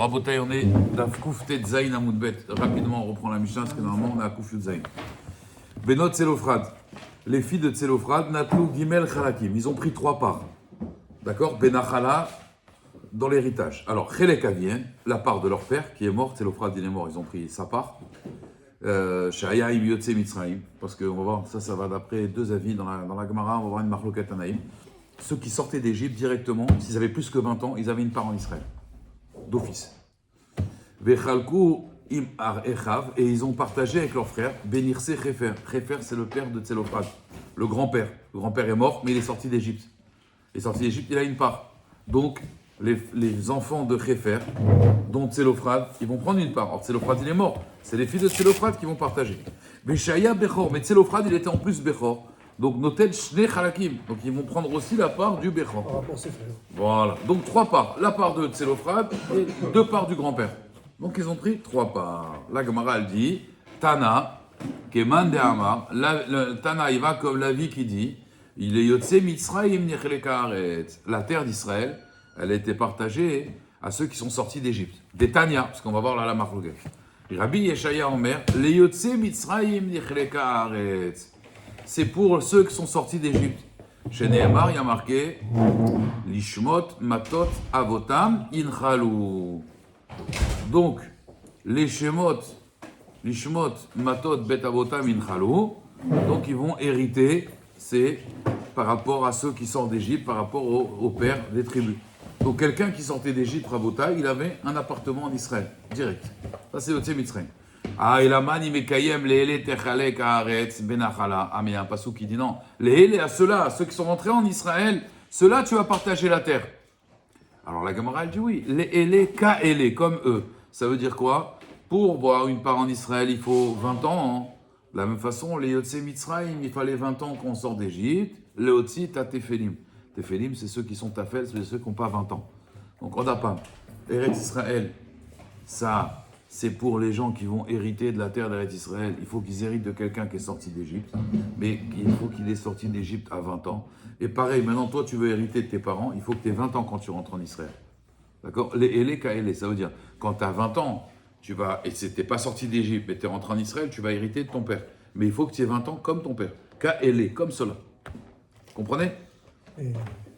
Rabotai, on est d'Afkouf Tetzaïn à Moudbet. Rapidement, on reprend la Mishnah, parce que normalement, on est à Kouf Yudzaïn. Benot Tselofrad. Les filles de Tselofrad, Natlou Gimel Chalakim. Ils ont pris 3 parts. D'accord? Benachala, dans l'héritage. Alors, Chelekavien, la part de leur père, qui est mort. Tselofrad, il est mort, ils ont pris sa part. Shaya Im Yotse Mitzraïm. Parce qu'on va voir, ça va d'après 2 avis dans la Gemara, on va voir une Marloket Tanaïm. Ceux qui sortaient d'Égypte directement, s'ils avaient plus que 20 ans, ils avaient une part en Israël. D'office. Vechalku im ar echav, et ils ont partagé avec leur frère Benirse Chefer. Chefer, c'est le père de Tselofrad, le grand-père. Le grand-père est mort, mais il est sorti d'Égypte. Il est sorti d'Égypte, il a une part. Donc, les enfants de Chefer, dont Tselofrad, ils vont prendre une part. Alors, Tselofrad, il est mort. C'est les filles de Tselofrad qui vont partager. Veshaya Bechor, mais Tselofrad, il était en plus Bechor. Donc, Notel Shne Chalakim. Donc, ils vont prendre aussi la part du Bechor. Par rapport à ses frères. Voilà. Donc, 3 parts. La part de Tselofrad et 2 parts du grand-père. Donc, ils ont pris 3 parts. La Gemara, elle dit Tana, Keman de Amar. Tana, il va comme la vie qui dit il est Yotse Mitzrayim Necheleka Haaretz. La terre d'Israël, elle a été partagée à ceux qui sont sortis d'Égypte. Des Tanya, parce qu'on va voir là la Marloquet. Rabbi Yeshaya Omer, les Yotse Mitzrayim Necheleka Haaretz. C'est pour ceux qui sont sortis d'Égypte. Chez Nehemar, il y a marqué Lishmot, Matot, Avotam, Inchalou. Donc, les Shemot, Lishmot, Matot, Bet Avotam, Inchalou. Donc, ils vont hériter, c'est par rapport à ceux qui sortent d'Égypte, par rapport au père des tribus. Donc, quelqu'un qui sortait d'Égypte, Rabota, il avait un appartement en Israël, direct. Ça, c'est Yotse Mitzrayim. Ah, et la mani mekayem lehele techalek haaretz benachala. Ah, mais il y a un passou qui dit non. Lehele à ceux-là, à ceux qui sont rentrés en Israël, ceux-là, tu vas partager la terre. Alors la Gemara, elle dit oui. Lehele kaele, comme eux. Ça veut dire quoi? Pour voir une part en Israël, il faut 20 ans. Hein. De la même façon, les Yotse Mitzrayim, il fallait 20 ans qu'on sort d'Égypte. Les Otsi, t'as Tephelim. Tephelim, c'est ceux qui sont Tafel, c'est ceux qui n'ont pas 20 ans. Donc on n'a pas. Eretz Israël, ça. C'est pour les gens qui vont hériter de la terre d'Eretz Israël. Il faut qu'ils héritent de quelqu'un qui est sorti d'Égypte, mais il faut qu'il est sorti d'Égypte à 20 ans. Et pareil, maintenant, toi, tu veux hériter de tes parents, il faut que tu aies 20 ans quand tu rentres en Israël. D'accord? Les kaele, ça veut dire, quand tu as 20 ans, tu vas, et tu n'es pas sorti d'Égypte, mais tu es rentré en Israël, tu vas hériter de ton père. Mais il faut que tu aies 20 ans comme ton père. Kaele, comme cela. Comprenez? Et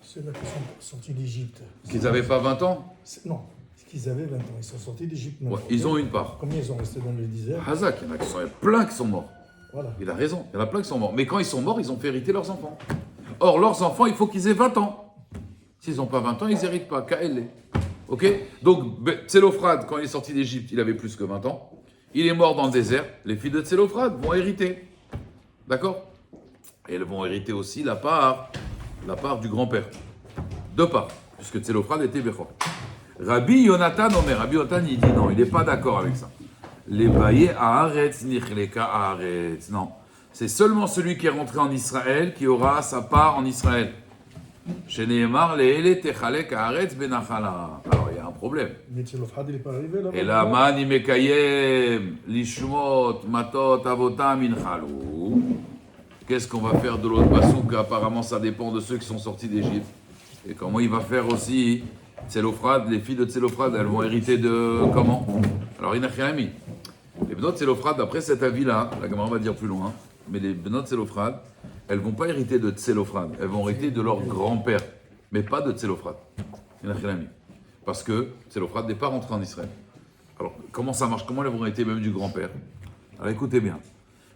ceux-là qui sont sortis d'Égypte. Qu'ils n'avaient pas 20 ans? Non, qu'ils avaient 20 ans. Ils sont sortis d'Égypte maintenant. Ouais, ils ont une part. Combien ils sont restés dans le désert? Hazak, il y en a qui sont, il y a plein qui sont morts. Voilà. Il a raison, il y en a plein qui sont morts. Mais quand ils sont morts, ils ont fait hériter leurs enfants. Or, leurs enfants, il faut qu'ils aient 20 ans. S'ils n'ont pas 20 ans, ils n'héritent pas. KL. Ok? Donc, Tselofrad, quand il est sorti d'Égypte, il avait plus que 20 ans. Il est mort dans le désert. Les filles de Tselofrad vont hériter. D'accord? Et elles vont hériter aussi la part du grand-père. 2 parts, puisque Tselofrad était Bechor. Rabbi Yonatan Omer, Rabbi Yonatan, il dit non, il n'est pas d'accord avec ça. Les baillés à Haaretz, Nichleka à Haaretz. Non. C'est seulement celui qui est rentré en Israël qui aura sa part en Israël. Chez Nehemar, Lehele Techalek Haaretz Benachala. Alors, il y a un problème. Mais Tselofrad, il n'est pas arrivé là. Et la mani mekayem, lishmot, matot, avotam, inchalou. Qu'est-ce qu'on va faire de l'autre pasouk? Apparemment, ça dépend de ceux qui sont sortis d'Égypte. Et comment il va faire aussi Tselofrad, les filles de Tselofrad, elles vont hériter de comment? Alors, il n'a rien mis. Les Benot Tselofrad, d'après cet avis-là, la Gemara va dire plus loin, mais les Benot Tselofrad, elles ne vont pas hériter de Tselofrad, elles vont hériter de leur grand-père, mais pas de Tselofrad. Il n'a rien mis. Parce que Tselofrad n'est pas rentré en Israël. Alors, comment ça marche? Comment elles vont hériter même du grand-père? Alors, écoutez bien.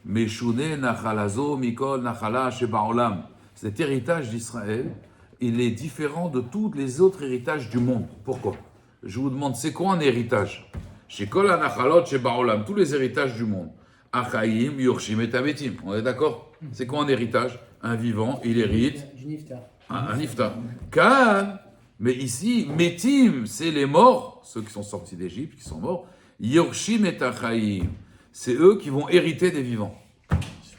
Meshune nachalazo mikol nachala shebaolam. Cet héritage d'Israël, il est différent de tous les autres héritages du monde. Pourquoi? Je vous demande, c'est quoi un héritage? Chez Kol Anachalot, chez Baolam, tous les héritages du monde. Achaim, Yorshim et Tavetim. On est d'accord? C'est quoi un héritage? Un vivant, il hérite. Un niftar. Kan, mais ici, Metim, c'est les morts, ceux qui sont sortis d'Égypte, qui sont morts. Yorshim et Achaim, c'est eux qui vont hériter des vivants.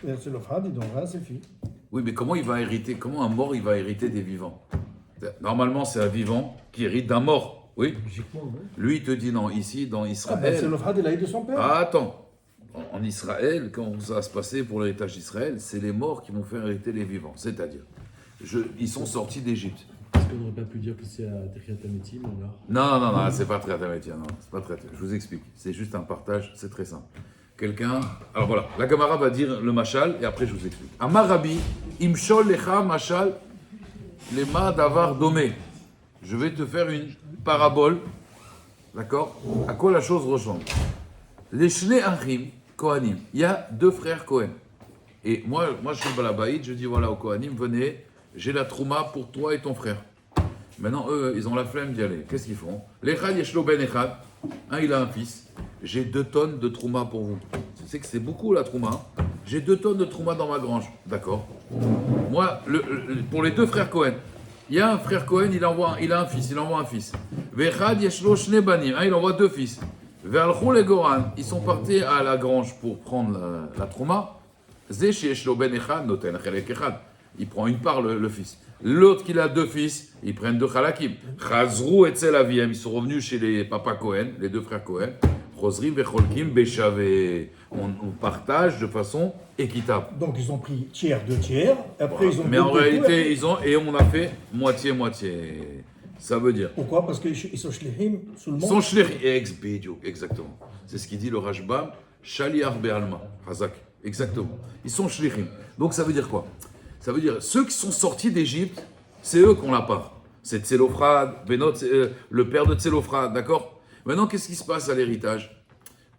Tselofrad, il donnera à ses filles. Oui, mais comment il va hériter? Comment un mort il va hériter des vivants? Normalement, c'est un vivant qui hérite d'un mort. Oui. Logiquement, oui. Lui, il te dit non. Ici, dans Ah, Israël. Tselofrad, il a eu de son père. Ah, attends. En Israël, quand ça va se passer pour l'héritage d'Israël, c'est les morts qui vont faire hériter les vivants. C'est-à-dire, ils sont sortis d'Égypte. Est-ce qu'on n'aurait pas pu dire que c'est à Techriat Hametim alors? Non, c'est pas très métier, non, c'est pas très. Je vous explique, c'est juste un partage, c'est très simple. Quelqu'un, alors voilà, la Gemara va dire le machal et après je vous explique. Amar Rabbi, imshol lecha machal lema davar domé. Je vais te faire une parabole, d'accord? À quoi la chose ressemble? Les Shnei Achim Kohanim, il y a deux frères Kohen. Et moi je suis Balabaïd, je dis voilà aux Kohanim, venez, j'ai la trouma pour toi et ton frère. Maintenant, eux, ils ont la flemme d'y aller. Qu'est-ce qu'ils font? L'Echad Yeshlo Ben Echad, il a un fils. J'ai 2 tonnes de trouma pour vous. Tu sais que c'est beaucoup la trouma. Hein. J'ai 2 tonnes de trouma dans ma grange. D'accord. Moi, pour les 2 frères Cohen, il y a un frère Cohen, il a un fils, il envoie un fils. Vechad Yeshlo Shne Banim, il envoie 2 fils. Ve'alchou le Goran, ils sont partis à la grange pour prendre la trouma. Ze Yeshlo Ben Echad, noten Chelek Echad. Il prend une part, le fils. L'autre qui a 2 fils, ils prennent 2 chalakim. Chazrou et Tzelaviem, ils sont revenus chez les papas Cohen, les 2 frères Cohen. Chosrim vecholkim beshavé. On partage de façon équitable. Donc ils ont pris tiers, 2 tiers. Après Voilà. ils ont. Mais en deux, réalité, on a fait moitié-moitié. Ça veut dire. Pourquoi? Parce qu'ils sont shlichim sous le Son monde. shlich, exactement. C'est ce qu'il dit le Rashbam, Shaliach Be'alma, Hazak. Exactement. Ils sont shlichim. Donc ça veut dire quoi? Ça veut dire, ceux qui sont sortis d'Égypte, c'est eux qu'on la part. C'est Tselophrad, le père de Tselophrad, d'accord? Maintenant, qu'est-ce qui se passe à l'héritage?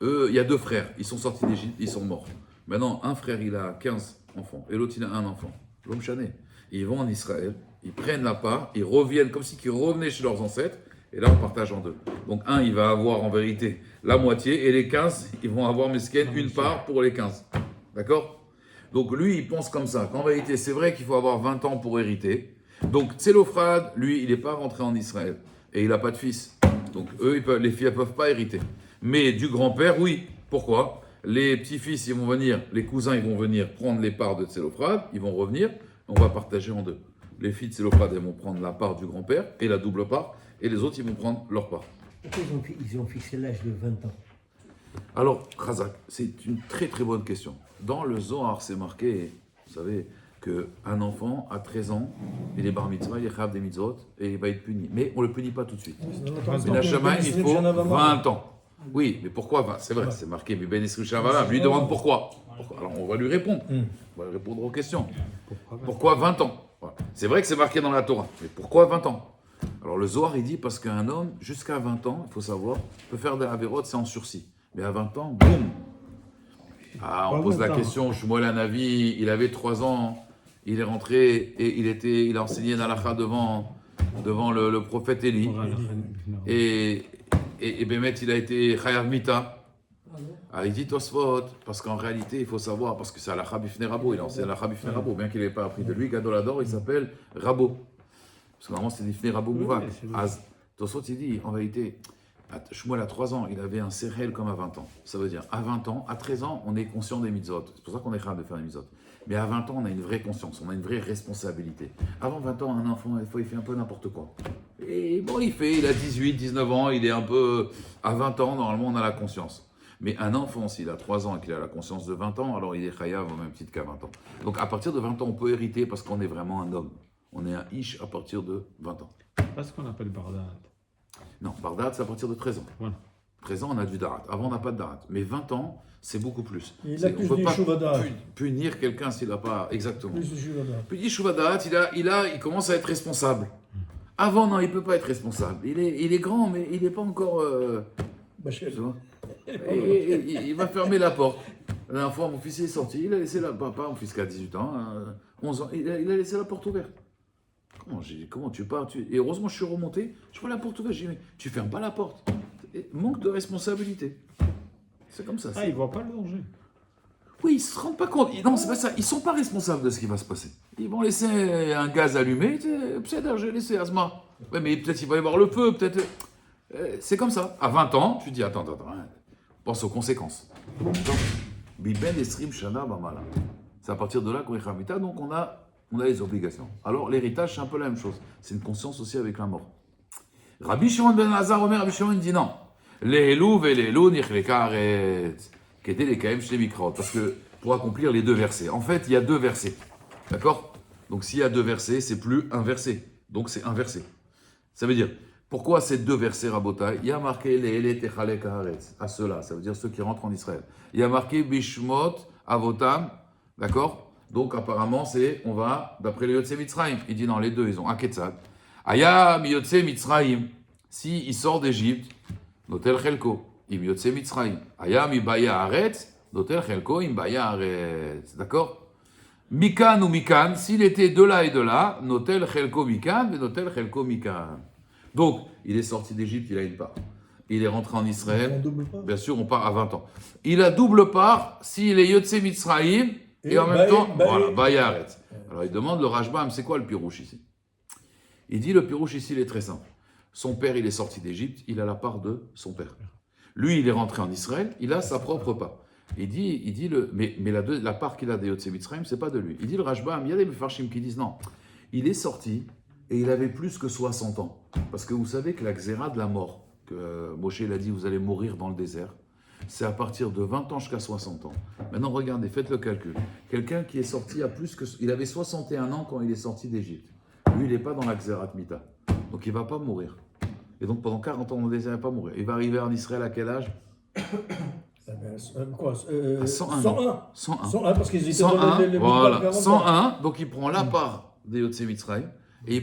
Eux, il y a 2 frères, ils sont sortis d'Égypte, ils sont morts. Maintenant, un frère, il a 15 enfants, et l'autre, il a 1 enfant. L'homme chané. Ils vont en Israël, ils prennent la part, ils reviennent comme si ils revenaient chez leurs ancêtres, et là, on partage en 2. Donc, un, il va avoir en vérité la moitié, et les 15, ils vont avoir, mesken, une part pour les 15. D'accord? Donc lui, il pense comme ça, qu'en vérité, c'est vrai qu'il faut avoir 20 ans pour hériter. Donc Tselophrad, lui, il n'est pas rentré en Israël. Et il n'a pas de fils. Donc eux, les filles ne peuvent pas hériter. Mais du grand-père, oui. Pourquoi? Les petits-fils, ils vont venir, les cousins, ils vont venir prendre les parts de Tselophrad, ils vont revenir, on va partager en 2. Les filles de Tselophrad, elles vont prendre la part du grand-père et la double part, et les autres, ils vont prendre leur part. Pourquoi ils ont fixé l'âge de 20 ans? Alors, Khazak, c'est une très très bonne question. Dans le Zohar, c'est marqué, vous savez, qu'un enfant à 13 ans, il est bar mitzvah, il est chab des mitzvot, et il va être puni. Mais on ne le punit pas tout de suite. Mais la Shamaï, il faut 20 ans. Oui, mais pourquoi 20? C'est vrai, c'est marqué, mais Ben Esri Shavala, lui demande pourquoi. Alors on va lui répondre. On va lui répondre aux questions. Pourquoi 20 ans? Voilà. C'est vrai que c'est marqué dans la Torah, mais pourquoi 20 ans? Alors le Zohar, il dit, parce qu'un homme, jusqu'à 20 ans, il faut savoir, peut faire des avérotes, c'est en sursis. Mais à 20 ans, boum. Ah, on pose la question, Shmuel Hanavi, il avait 3 ans, il est rentré et il a enseigné Nalacha devant le prophète Élie. Et Bémet, il a été Chayav Mita. Ah, il dit Tosfot, parce qu'en réalité, il faut savoir, parce que c'est Alacha Bifne Rabo, il a enseigné Alacha Bifne Rabo, bien qu'il n'ait pas appris de lui, Gadolador, il s'appelle Rabo. Parce que normalement, c'est Bifne Rabo Mouvak. Tosfot, il dit, en réalité, Shmuel a 3 ans, il avait un sérel comme à 20 ans. Ça veut dire, à 20 ans, à 13 ans, on est conscient des mitzvot. C'est pour ça qu'on est capable de faire des mitzvot. Mais à 20 ans, on a une vraie conscience, on a une vraie responsabilité. Avant 20 ans, un enfant, des fois, il fait un peu n'importe quoi. Et bon, il a 18, 19 ans, il est un peu... À 20 ans, normalement, on a la conscience. Mais un enfant, s'il a 3 ans et qu'il a la conscience de 20 ans, alors il est chayav au même titre qu'à 20 ans. Donc à partir de 20 ans, on peut hériter parce qu'on est vraiment un homme. On est un ish à partir de 20 ans. Pas ce qu'on appelle Bardat. Non, Bardat, c'est à partir de 13 ans. Voilà. 13 ans, on a du darat. Avant, on n'a pas de darat. Mais 20 ans, c'est beaucoup plus. Il a plus on ne peut de pas Shuvada. punir quelqu'un s'il n'a pas... Exactement. Plus de Shuvada. Puis il Shuvadarat, il commence à être responsable. Avant, non, il ne peut pas être responsable. Il est grand, mais il n'est pas encore... Bachel. tu vois. Il va fermer la porte. La dernière fois, mon fils est sorti, il a laissé mon fils qui a 18 ans, 11 ans, il a laissé la porte ouverte. Comment tu pars Et heureusement, je suis remonté, je vois la porte ouverte, j'ai dit, mais tu fermes pas la porte. Manque de responsabilité. C'est comme ça. Ah, ils ne voient pas le danger. Oui, ils ne se rendent pas compte. Non, c'est pas ça. Ils ne sont pas responsables de ce qui va se passer. Ils vont laisser un gaz allumé. Peut-être, j'ai laissé Asma. Ouais, mais peut-être il va y avoir le feu. Peut-être. C'est comme ça. À 20 ans, tu dis attends. Pense aux conséquences. Biben Esrim Shana Bamala. C'est à partir de là qu'on est Khamita, donc on a les obligations. Alors, l'héritage, c'est un peu la même chose. C'est une conscience aussi avec la mort. Rabbi Shimon ben Lazar Omer, Rabbi Shimon dit non. L'Elou ve'l'Elou nichleka aretz. Qu'était les Kaem chez Mikraot. Parce que pour accomplir les 2 versets. En fait, il y a 2 versets. D'accord? Donc s'il y a 2 versets, c'est plus un verset. Donc c'est inversé. Ça veut dire, pourquoi ces deux versets Rabotai? Il y a marqué les Ele Techalek Haaretz, à ceux-là, ça veut dire ceux qui rentrent en Israël. Il y a marqué Bishmot Avotam, d'accord? Donc apparemment, on va d'après le Yotze Mitzrayim. Il dit non, les deux, ils ont un Ketzad. Aya mi Yotze Mitzrayim, si il sort d'Égypte, Notel Chelko, im Yotze Mitzrayim. Aya mi Baya Haaretz, Notel Chelko, im Baya Haaretz. D'accord? Mikan ou Mikan, s'il était de là et de là, Notel Chelko Mikan, mais Notel Chelko Mikan. Donc, il est sorti d'Égypte, il a une part. Il est rentré en On Israël. double pas. Bien sûr, on part à 20 ans. Il a double part s'il est Yotze Mitzrayim et en même temps, voilà, Baya Haaretz. Alors, il demande le Rashbam, c'est quoi le pirouche ici? Il dit le pirouche ici, il est très simple. Son père, il est sorti d'Égypte, il a la part de son père. Lui, il est rentré en Israël, il a sa propre part. Mais la part qu'il a des Yotze Mitzrayim, c'est pas de lui. Il dit le Rashbam, il y a des Mefarshim qui disent non, il est sorti et il avait plus que 60 ans. Parce que vous savez que la xéra de la mort, que Moshe l'a dit, vous allez mourir dans le désert, c'est à partir de 20 ans jusqu'à 60 ans. Maintenant, regardez, faites le calcul. Quelqu'un qui est sorti à plus que... Il avait 61 ans quand il est sorti d'Égypte. Lui, il n'est pas dans la xérat mita. Donc, il ne va pas mourir. Et donc, pendant 40 ans dans le désert, il ne va pas mourir. Il va arriver en Israël à quel âge? Quoi 101. 101. 101. 101 parce qu'ils étaient 101, dans les voilà, 40 ans. 101, donc il prend la part des Yotze Mitzrayim et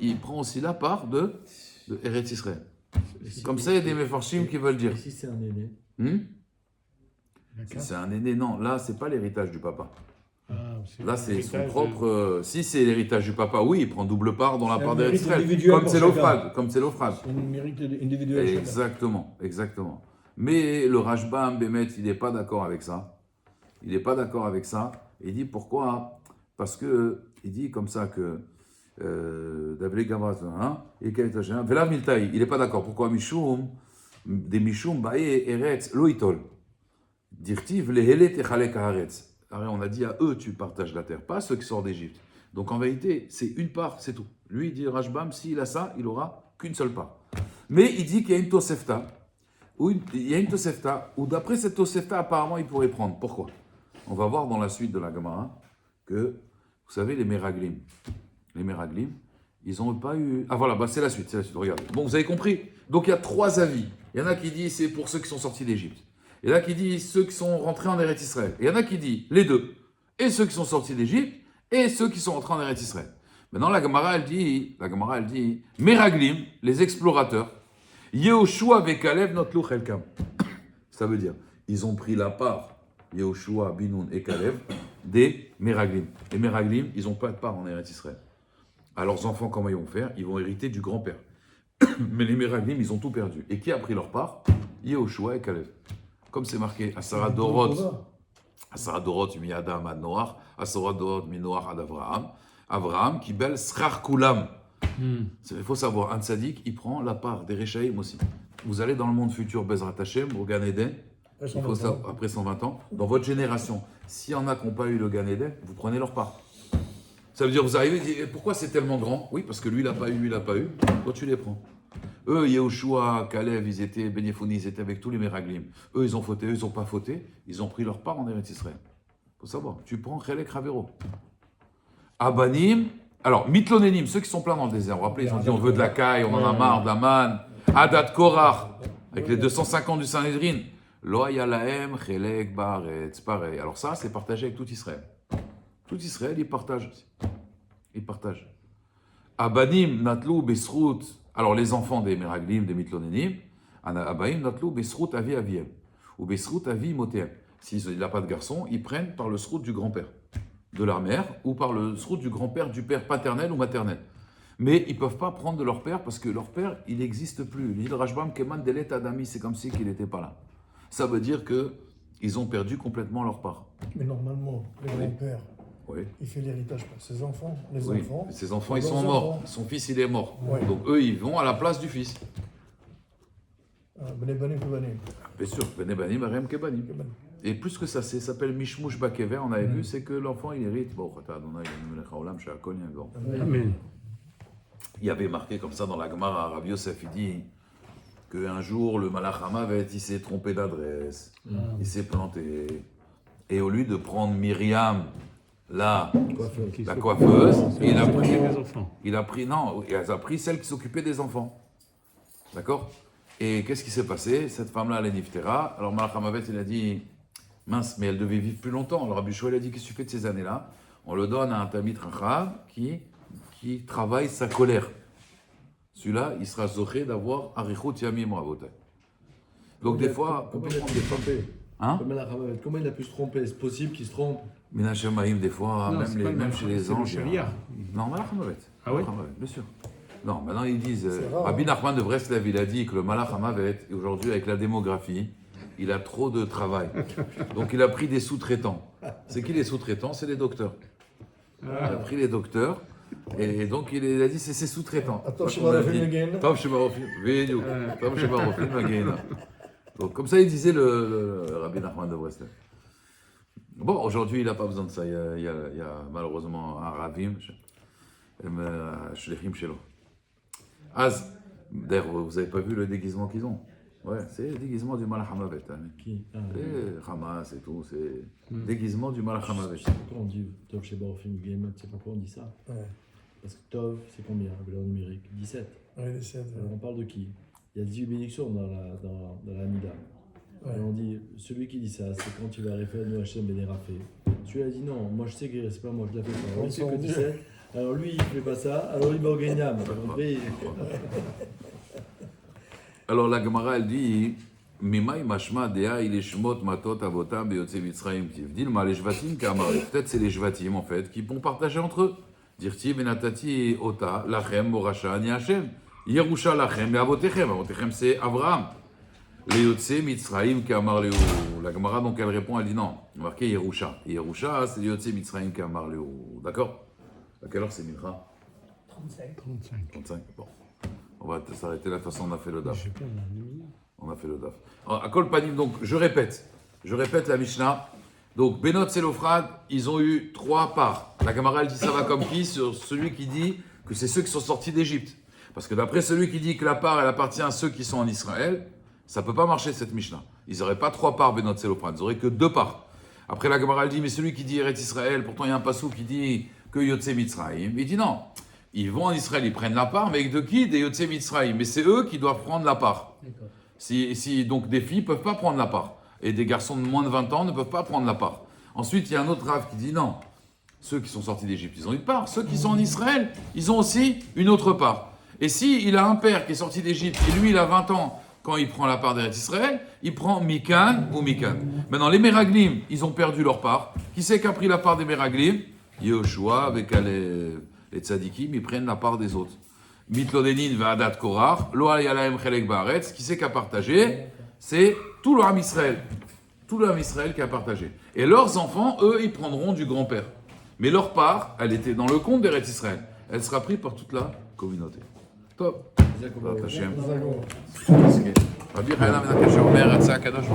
il prend aussi la part de Eretz Israël. Comme ça, il y a des Mefarshim qui veulent dire. Et si c'est un aîné? Si c'est un aîné, non, là, c'est pas l'héritage du papa. Là, c'est son l'héritage propre. Si c'est l'héritage du papa, oui, il prend double part dans la C'est part un d'Eretz mérite Israël. individuel Comme pour c'est chacun. l'Ophrad. Comme c'est l'Ophrad. C'est une mérite individuelle. chacun. Exactement, exactement. Mais le Rashbam, Bémet, il n'est pas d'accord avec ça. Il n'est pas d'accord avec ça. Il dit pourquoi? Parce que, il dit comme ça que Davle Gavaz, et Velav Miltaï, il n'est pas d'accord. Pourquoi? Mishum, des Mishum, Bae, Eretz, Loitol. Dirtiv, Lehele Techalek Haaretz. Alors, on a dit à eux, tu partages la terre, pas à ceux qui sortent d'Égypte. Donc en vérité, c'est une part, c'est tout. Lui, il dit Rashbam, s'il a ça, il aura qu'une seule part. Mais il dit qu'il y a une Tosefta. Il y a une Tosefta, où d'après cette Tosefta, apparemment, il pourrait prendre. Pourquoi? On va voir dans la suite de la Gemara que, vous savez, les Meraglim, ils n'ont pas eu... Ah voilà, c'est la suite, regardez. Bon, vous avez compris? Donc il y a trois avis. Il y en a qui disent c'est pour ceux qui sont sortis d'Égypte. Il y en a qui disent ceux qui sont rentrés en Eretz Israël. Et il y en a qui disent les deux. Et ceux qui sont sortis d'Égypte, et ceux qui sont rentrés en Eretz Israël. Maintenant, la Gemara, elle dit, Meraglim, les explorateurs, Yehoshua Vekalev Notlu Chelkam. Ça veut dire, ils ont pris la part, Yehoshua, Binoun et Kalev, des Meraglim. Les Meraglim, ils n'ont pas de part en Eretz Israël. Alors, leurs enfants, comment ils vont faire? Ils vont hériter du grand-père. Mais les Meraglim, ils ont tout perdu. Et qui a pris leur part? Yehoshua et Kalev. Comme c'est marqué, Asara Dorot, mi Adam ad Noach, Asara Dorot mi Noach ad Avraham. Avraham qui belle Srar Kulam. Il faut savoir, un tzaddik, il prend la part des Rechaïm aussi. Vous allez dans le monde futur, Bezrat Hashem, au Gan Eden, après 120 ans, dans votre génération, s'il y en a qui n'ont pas eu le Gan Eden, vous prenez leur part. Ça veut dire, vous arrivez, vous dites, pourquoi c'est tellement grand? Oui, parce que lui, il n'a pas eu, lui, il n'a pas eu. Toi, tu les prends. Eux, Yehoshua, Kalev, ils étaient, Ben Yefouni, ils étaient avec tous les Meraglim. Eux, ils ont fauté, eux, ils n'ont pas fauté. Ils ont pris leur part en Eretz Israël. Il faut savoir, tu prends Chelek Ravero. Abanim, alors, Mitlonenim, ceux qui sont pleins dans le désert. Vous vous rappelez, ils ont dit, on veut de la caille, on en a marre, de la manne. Adat Korach, avec les 250 du Sanhedrin. Lo Yalahem, Chelek Baretz, pareil. Alors ça, c'est partagé avec tout Israël. Tout Israël, ils partagent aussi. Ils partagent. Abanim, Natlou, Besrout. Alors, les enfants des Meraglim, des Mitlonenim, Abaim, Natlou, Besrout, Avi, Aviem. Ou Besrout, Avi, Motem. S'il n'a pas de garçon, ils prennent par le srout du grand-père, de la mère, ou par le srout du grand-père, du père paternel ou maternel. Mais ils ne peuvent pas prendre de leur père parce que leur père, il n'existe plus. L'île Rashbam, Keman, Delet, Adami, c'est comme si qu'il n'était pas là. Ça veut dire qu'ils ont perdu complètement leur part. Mais normalement, le grand-père, Oui. il fait l'héritage par ses enfants. Les Oui. enfants. Ses enfants, ils leurs sont morts. enfants. Son fils, il est mort. Ouais. Donc eux, ils vont à la place du fils. Bene Banim Kebanim. Bien sûr, Bene Banim, Arem Kebanim. Kebanim. Et plus que ça, ça s'appelle Mishmush Bakever, on avait vu, c'est que l'enfant, il hérite. Bon, Amen. il y avait marqué comme ça dans la Gemara, Rabbi Yosef, il dit qu'un jour, le Malach Hamavet, il s'est trompé d'adresse, il s'est planté. Et au lieu de prendre Myriam la Qui coiffeuse, s'occupe des enfants. non, elle a pris celle qui s'occupait des enfants. D'accord? Et qu'est-ce qui s'est passé? Cette femme-là, elle est niftera. Alors Malach Hamavet, il a dit, mince, mais elle devait vivre plus longtemps. Alors Rabbi Shmuel a dit, qu'est-ce que tu fais de ces années-là? On le donne à un Talmid Chacham qui travaille sa colère. Celui-là, il sera zoché d'avoir Arichut Yamim Rabotai. Donc des fois, on Comment peut il a prendre pu des se tromper Hein? Comment il a pu se tromper? C'est possible qu'il se trompe? Minachemaïm, des fois, Non, même, c'est pas le même Malach chez Hamavet, les c'est le anges. Sharia. Non, Malach Hamavet. Ah oui? Malach Hamavet, bien sûr. Non, maintenant ils disent. C'est rare, Rabbi hein. Nachman de Breslev, il a dit que le Malach Hamavet, aujourd'hui, avec la démographie, il a trop de travail. Donc il a pris des sous-traitants. C'est qui les sous-traitants? C'est les docteurs. Il a pris les docteurs. Et donc il a dit c'est ses sous-traitants. Attends, Parce je qu'on a vais dit, again. Tov Shebarofim, Bediou. Tov Shebarofim, again. Donc comme ça il disait le Rabbi Nachman de Breslev. Bon, aujourd'hui il n'a pas besoin de ça. Il y a malheureusement un Ravim, Shlichim Shelo. Az, d'ailleurs vous n'avez pas vu le déguisement qu'ils ont. Ouais, c'est le déguisement du Malach Hamavet. Hein. Qui? Ah, C'est Hamas et tout, c'est déguisement du Malach Hamavet. je sais pas pourquoi on dit Tov chez Barofim Game, tu sais pas pourquoi on dit ça? Ouais, Parce que Tov, c'est combien? Valeur numérique? 17. ouais, les 7. Alors on parle de qui? Il y a 18 bénédictions dans la Mida. Ouais. Alors on dit, celui qui dit ça, c'est quand tu vas référer nous Hachem Bénérafé. Celui-là dit non, moi je sais que c'est pas moi, je l'ai fait pas. Alors, il fait que 17. Alors lui, il fait pas ça, alors il va au Gagnam. Alors la Gemara elle dit Mimai mashma dea il est shmot matot avotam beyotse mitzrayim tiv. Dilma les shvatim kamar. Peut-être c'est les shvatim en fait qui vont partager entre eux. Dirti benatati ota lachem morasha ani Hashem. Yerusha lachem et avotechem. Avotechem c'est Abraham. Les yotse mitzrayim kamar leu. La Gemara donc elle répond, elle dit non. Marqué Yerusha. Et Yerusha c'est les yotse mitzrayim kamar leu. D'accord? À quelle heure c'est Mincha? 35. 35. Bon. On va s'arrêter là, de toute façon on a fait le daf. Je sais pas, on a une minute. On a fait le daf. Alors, à Kol Panim, donc je répète la Mishnah. Donc Benot Selofrad, ils ont eu 3 parts. La Gemara elle dit ça va comme qui? Sur celui qui dit que c'est ceux qui sont sortis d'Égypte. Parce que d'après celui qui dit que la part elle appartient à ceux qui sont en Israël, ça ne peut pas marcher cette Mishnah. Ils n'auraient pas 3 parts Benot Selofrad, ils n'auraient que 2 parts. Après la Gemara elle dit mais celui qui dit Eretz Israël, pourtant il y a un passou qui dit que Yotse Mitzrayim. Il dit non. Ils vont en Israël, ils prennent la part, mais avec de qui? Des Yotse Mitzrayim. Mais c'est eux qui doivent prendre la part. Donc des filles ne peuvent pas prendre la part. Et des garçons de moins de 20 ans ne peuvent pas prendre la part. Ensuite, il y a un autre Rav qui dit non. Ceux qui sont sortis d'Égypte, ils ont une part. Ceux qui sont en Israël, ils ont aussi une autre part. Et si il a un père qui est sorti d'Égypte et lui, il a 20 ans, quand il prend la part d'Eretz Israël, il prend Mikan ou Mikan. Maintenant, les Meraglim, ils ont perdu leur part. Qui c'est qui a pris la part des Meraglim? Yehoshua avec les tzadikim, ils prennent la part des autres. Mitlodenin va Adat Korach, Lo Yalahem Chelek Baaretz, qui c'est qui a partagé? C'est tout le Ham Israël. Tout le Ham Israël qui a partagé. Et leurs enfants, eux, ils prendront du grand-père. Mais leur part, elle était dans le compte d'Eretz Israël. Elle sera prise par toute la communauté. Top. Hashem. Rabbi Chaim ben Akash Omer, Yatsa Kadosh.